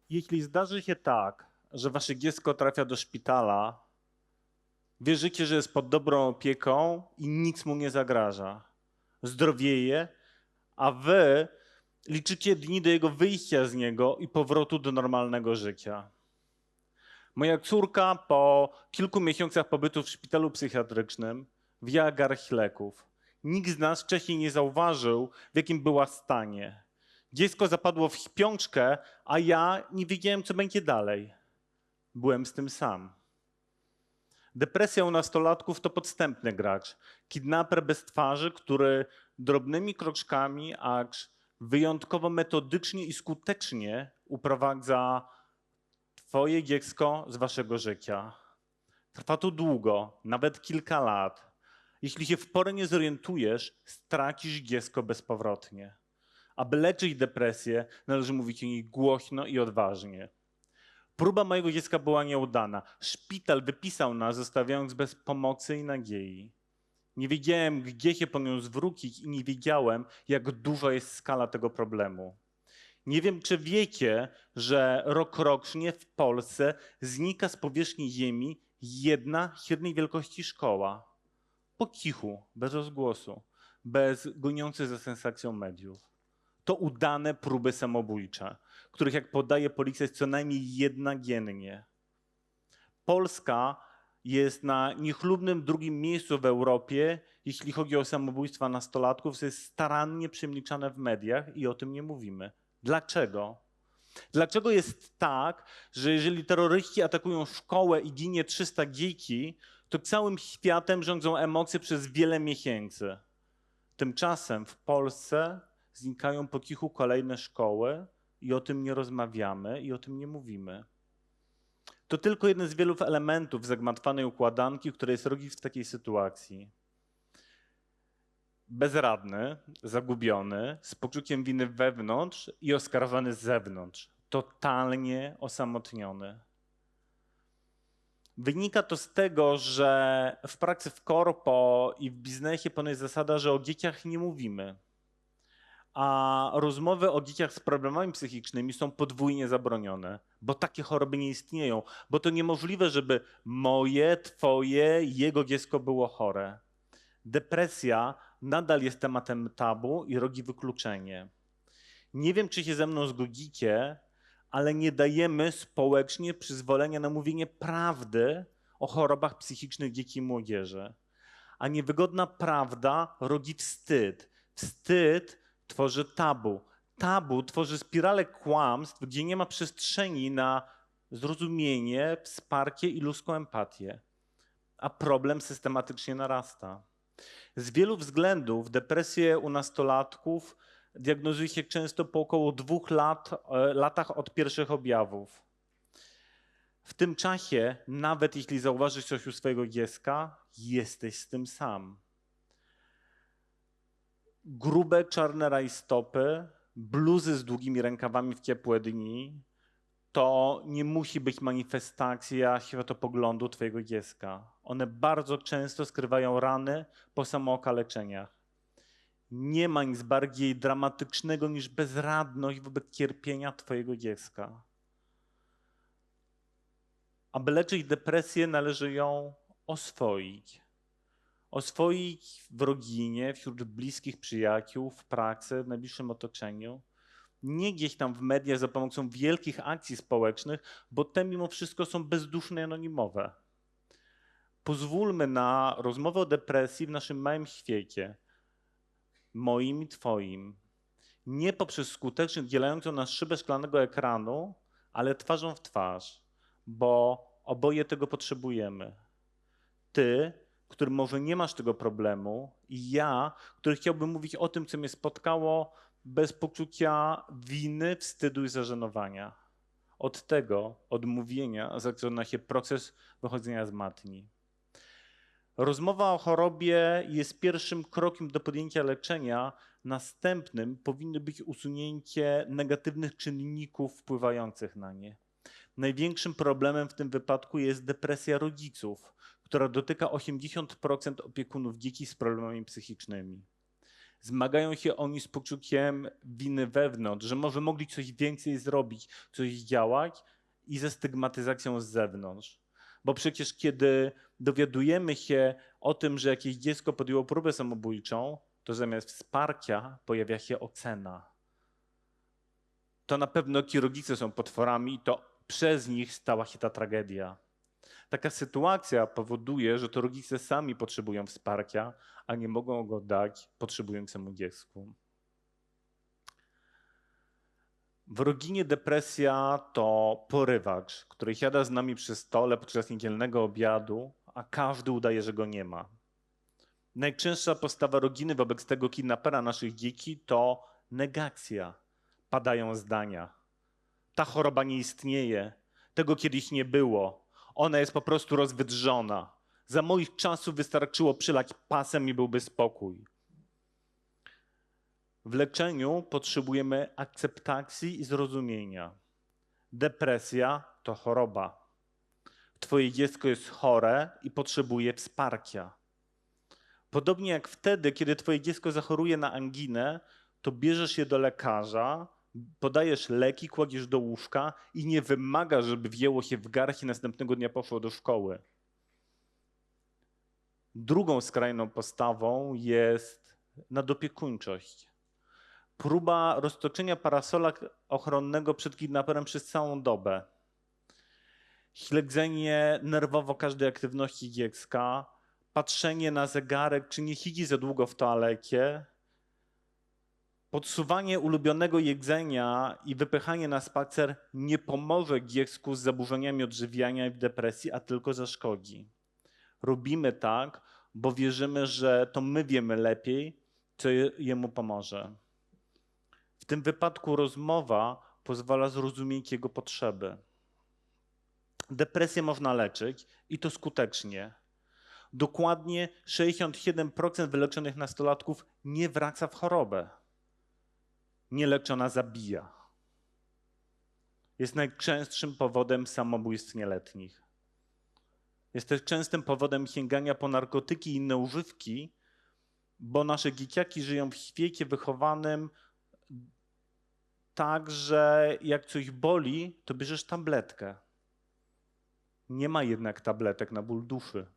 Jeśli zdarzy się tak, że wasze dziecko trafia do szpitala, wierzycie, że jest pod dobrą opieką i nic mu nie zagraża. Zdrowieje, a wy liczycie dni do jego wyjścia z niego i powrotu do normalnego życia. Moja córka po kilku miesiącach pobytu w szpitalu psychiatrycznym wzięła garść leków. Nikt z nas wcześniej nie zauważył, w jakim była stanie. Dziecko zapadło w śpiączkę, a ja nie wiedziałem, co będzie dalej. Byłem z tym sam. Depresja u nastolatków to podstępny gracz. Kidnaper bez twarzy, który drobnymi kroczkami, acz wyjątkowo metodycznie i skutecznie uprowadza twoje dziecko z waszego życia. Trwa to długo, nawet kilka lat. Jeśli się w porę nie zorientujesz, stracisz dziecko bezpowrotnie. Aby leczyć depresję, należy mówić o niej głośno i odważnie. Próba mojego dziecka była nieudana. Szpital wypisał nas, zostawiając bez pomocy i nadziei. Nie wiedziałem, gdzie się po nią zwrócić i nie wiedziałem, jak duża jest skala tego problemu. Nie wiem, czy wiecie, że rokrocznie w Polsce znika z powierzchni ziemi jedna średniej wielkości szkoła. Po cichu, bez rozgłosu, bez goniących za sensacją mediów. To udane próby samobójcze, których, jak podaje policja, jest co najmniej jedna dziennie. Polska jest na niechlubnym drugim miejscu w Europie, jeśli chodzi o samobójstwa nastolatków, co jest starannie przemilczane w mediach i o tym nie mówimy. Dlaczego? Dlaczego jest tak, że jeżeli terroryści atakują szkołę i ginie 300 dzieci, to całym światem rządzą emocje przez wiele miesięcy? Tymczasem w Polsce znikają po cichu kolejne szkoły i o tym nie rozmawiamy i o tym nie mówimy. To tylko jeden z wielu elementów zagmatwanej układanki, która jest rodzic w takiej sytuacji. Bezradny, zagubiony, z poczuciem winy wewnątrz i oskarżany z zewnątrz. Totalnie osamotniony. Wynika to z tego, że w pracy w korpo i w biznesie panuje zasada, że o dzieciach nie mówimy. A rozmowy o dzieciach z problemami psychicznymi są podwójnie zabronione, bo takie choroby nie istnieją, bo to niemożliwe, żeby moje, twoje, jego dziecko było chore. Depresja nadal jest tematem tabu i rodzi wykluczenie. Nie wiem, czy się ze mną zgodzicie, ale nie dajemy społecznie przyzwolenia na mówienie prawdy o chorobach psychicznych dzieci i młodzieży. A niewygodna prawda rodzi wstyd. Wstyd tworzy tabu. Tabu tworzy spiralę kłamstw, gdzie nie ma przestrzeni na zrozumienie, wsparcie i ludzką empatię. A problem systematycznie narasta. Z wielu względów depresję u nastolatków diagnozuje się często po około 2 latach od pierwszych objawów. W tym czasie, nawet jeśli zauważysz coś u swojego dziecka, jesteś z tym sam. Grube czarne rajstopy, bluzy z długimi rękawami w ciepłe dni, to nie musi być manifestacja światopoglądu twojego dziecka. One bardzo często skrywają rany po samookaleczeniach. Nie ma nic bardziej dramatycznego niż bezradność wobec cierpienia twojego dziecka. Aby leczyć depresję, należy ją oswoić. Oswoić w rodzinie, wśród bliskich przyjaciół, w pracy, w najbliższym otoczeniu. Nie gdzieś tam w mediach za pomocą wielkich akcji społecznych, bo te mimo wszystko są bezduszne i anonimowe. Pozwólmy na rozmowę o depresji w naszym małym świecie, moim i twoim. Nie poprzez skutecznie dzielającą nas szybę szklanego ekranu, ale twarzą w twarz, bo oboje tego potrzebujemy. Ty, który może nie masz tego problemu, i ja, który chciałbym mówić o tym, co mnie spotkało, bez poczucia winy, wstydu i zażenowania. Od tego, od mówienia, zaczyna się proces wychodzenia z matni. Rozmowa o chorobie jest pierwszym krokiem do podjęcia leczenia. Następnym powinno być usunięcie negatywnych czynników wpływających na nie. Największym problemem w tym wypadku jest depresja rodziców, która dotyka 80% opiekunów dzieci z problemami psychicznymi. Zmagają się oni z poczuciem winy wewnątrz, że może mogli coś więcej zrobić, coś działać i ze stygmatyzacją z zewnątrz. Bo przecież kiedy dowiadujemy się o tym, że jakieś dziecko podjęło próbę samobójczą, to zamiast wsparcia pojawia się ocena. To na pewno ci rodzice są potworami i to przez nich stała się ta tragedia. Taka sytuacja powoduje, że to rodzice sami potrzebują wsparcia, a nie mogą go dać potrzebującemu dziecku. W rodzinie depresja to porywacz, który siada z nami przy stole podczas niedzielnego obiadu, a każdy udaje, że go nie ma. Najczęstsza postawa rodziny wobec tego kidnapera naszych dzieci to negacja. Padają zdania. Ta choroba nie istnieje, tego kiedyś nie było. Ona jest po prostu rozwydrzona. Za moich czasów wystarczyło przylać pasem i byłby spokój. W leczeniu potrzebujemy akceptacji i zrozumienia. Depresja to choroba. Twoje dziecko jest chore i potrzebuje wsparcia. Podobnie jak wtedy, kiedy twoje dziecko zachoruje na anginę, to bierzesz je do lekarza, podajesz leki, kładziesz do łóżka i nie wymagasz, żeby wjęło się w garść i następnego dnia poszło do szkoły. Drugą skrajną postawą jest nadopiekuńczość. Próba roztoczenia parasola ochronnego przed kidnaperem przez całą dobę. Śledzenie nerwowo każdej aktywności dziecka, patrzenie na zegarek, czy nie siedzi za długo w toalecie, podsuwanie ulubionego jedzenia i wypychanie na spacer nie pomoże dziecku z zaburzeniami odżywiania i w depresji, a tylko zaszkodzi. Robimy tak, bo wierzymy, że to my wiemy lepiej, co jemu pomoże. W tym wypadku rozmowa pozwala zrozumieć jego potrzeby. Depresję można leczyć i to skutecznie. Dokładnie 67% wyleczonych nastolatków nie wraca w chorobę. Nieleczona zabija. Jest najczęstszym powodem samobójstw nieletnich. Jest też częstym powodem sięgania po narkotyki i inne używki, bo nasze dzieciaki żyją w świecie wychowanym tak, że jak coś boli, to bierzesz tabletkę. Nie ma jednak tabletek na ból duszy.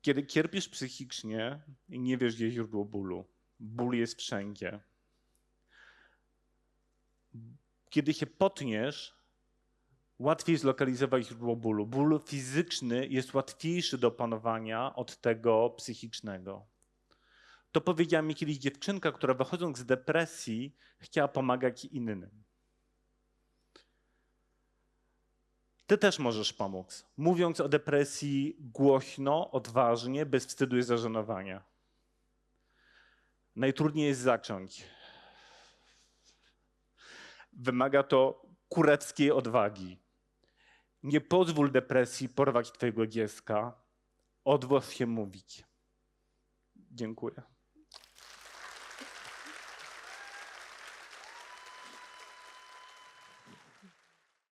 Kiedy cierpisz psychicznie i nie wiesz, gdzie jest źródło bólu, ból jest wszędzie. Kiedy się potniesz, łatwiej zlokalizować źródło bólu. Ból fizyczny jest łatwiejszy do opanowania od tego psychicznego. To powiedziała mi kiedyś dziewczynka, która wychodząc z depresji chciała pomagać innym. Ty też możesz pomóc, mówiąc o depresji głośno, odważnie, bez wstydu i zażenowania. Najtrudniej jest zacząć. Wymaga to kurewskiej odwagi. Nie pozwól depresji porwać twojego dziecka. Odważ się mówić. Dziękuję.